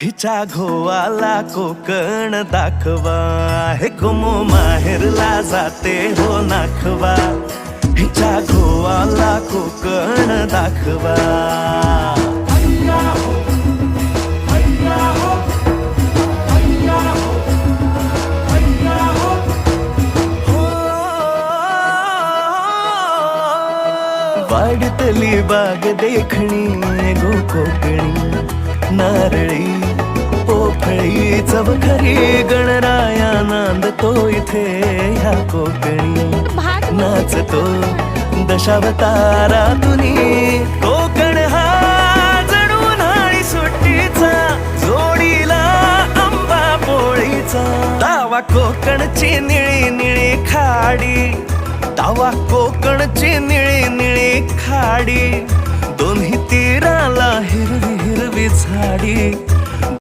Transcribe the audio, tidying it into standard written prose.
हिच्या घोवाला कोकण दाखवा, हे गोमो माहेरला जाते हो नाखवा. हिच्या घोवाला कोकण दाखवा. वाडतली बाग देखणी गो कोकणी, नारळी पोफळी चवखरी गणराया नांदतो इथे ह्या कोकणी. नाचतो दशावतारातुनी कोकण हा जणू उन्हाळी सुट्टीचा, जोडीला आंबा पोळीचा. दावा कोकणची निळी निळी खाडी, दावा कोकणची निळी निळी खाडी. दोन्ही तीराला हिरवी हिरवी झाडी.